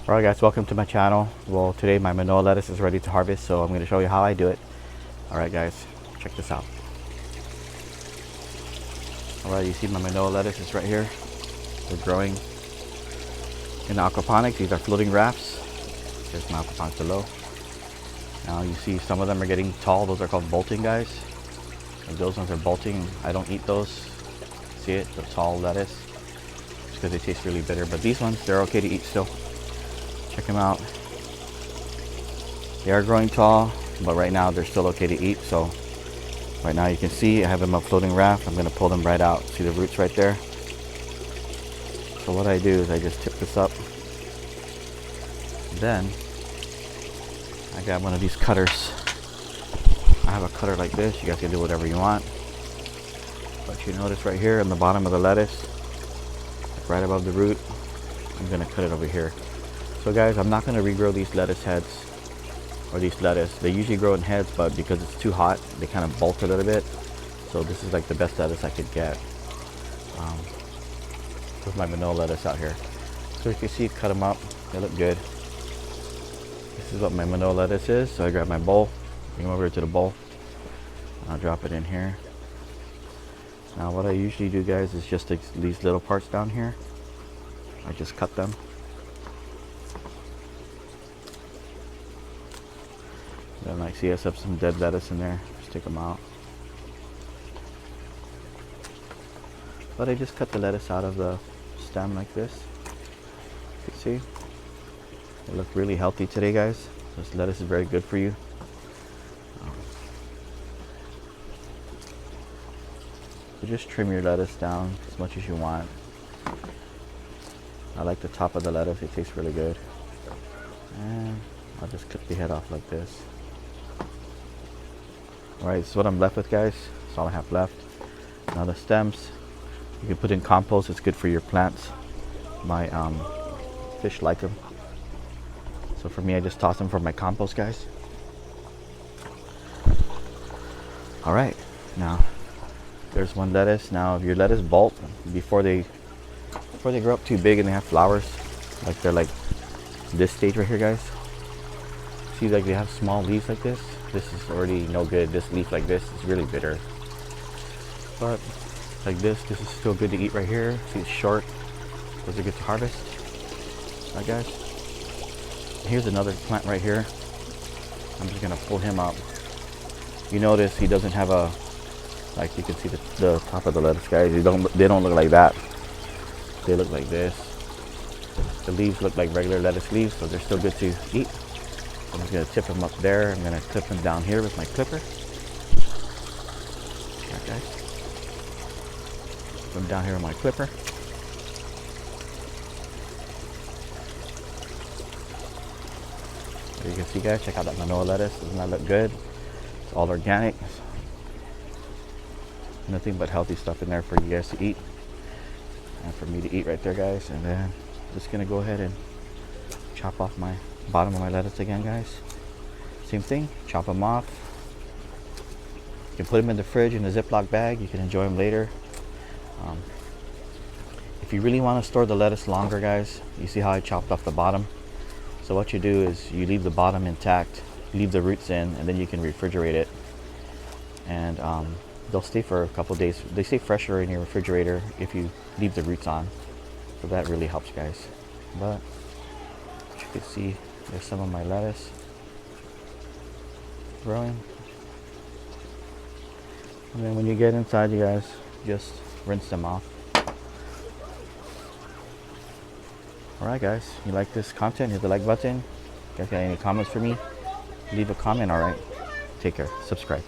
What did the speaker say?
Alright guys, welcome to my channel. Well, today my Manoa lettuce is ready to harvest, so I'm going to show you how I do it. Alright guys, check this out. Alright, you see my Manoa lettuce is right here. They're growing in the aquaponics. These are floating rafts. There's my aquaponics below. Now you see some of them are getting tall. Those are called bolting, guys. And those ones are bolting. I don't eat those. See it? The tall lettuce. It's because they taste really bitter. But these ones, they're okay to eat still. Check them out. They are growing tall, but right now they're still okay to eat. So right now you can see I have them on a floating raft. I'm going to pull them right out. See the roots right there? So what I do is I just tip this up. Then I got one of these cutters. I have a cutter like this. You guys can do whatever you want. But you notice right here in the bottom of the lettuce, right above the root, I'm going to cut it over here. So guys, I'm not going to regrow these lettuce heads or these lettuce. They usually grow in heads, but because it's too hot, they kind of bolt a little bit. So this is like the best lettuce I could get with my Manoa lettuce out here. So you can see, cut them up. They look good. This is what my Manoa lettuce is. So I grab my bowl, bring them over to the bowl. I'll drop it in here. Now what I usually do, guys, is just these little parts down here. I just cut them. Then I see I have some dead lettuce in there. Just take them out. But I just cut the lettuce out of the stem like this. You can see they look really healthy today, guys. This lettuce is very good for you. So just trim your lettuce down as much as you want. I like the top of the lettuce. It tastes really good. And I'll just cut the head off like this. Alright, this is what I'm left with, guys. That's all I have left. Now the stems, you can put in compost. It's good for your plants. My fish like them. So for me, I just toss them for my compost, guys. Alright, now there's one lettuce. Now if your lettuce bolt before they grow up too big and they have flowers, like they're like this stage right here, guys. See, like they have small leaves like this. This is already no good. This leaf like this is really bitter. But like this is still good to eat right here. See, it's short. Those are good to harvest. Alright, guys. Here's another plant right here. I'm just gonna pull him up. You notice he doesn't have a, like you can see the top of the lettuce, guys. They don't look like that. They look like this. The leaves look like regular lettuce leaves, so they're still good to eat. I'm just going to tip them up there. I'm going to clip them down here with my clipper. Okay. Clip them down here with my clipper. There you can see, guys, check out that Manoa lettuce. Doesn't that look good? It's all organic. Nothing but healthy stuff in there for you guys to eat. And for me to eat right there, guys. And then I'm just going to go ahead and chop off my bottom of my lettuce again, guys. Same thing, chop them off. You can put them in the fridge in a Ziploc bag. You can enjoy them later. If you really want to store the lettuce longer, guys, you see how I chopped off the bottom. So what you do is you leave the bottom intact, leave the roots in, and then you can refrigerate it. And they'll stay for a couple days. They stay fresher in your refrigerator if you leave the roots on. So that really helps, guys. But you can see there's some of my lettuce growing. And then when you get inside, you guys just rinse them off. Alright, guys, you like this content, hit the like button. You guys got any comments for me? Leave a comment. Alright, take care, subscribe.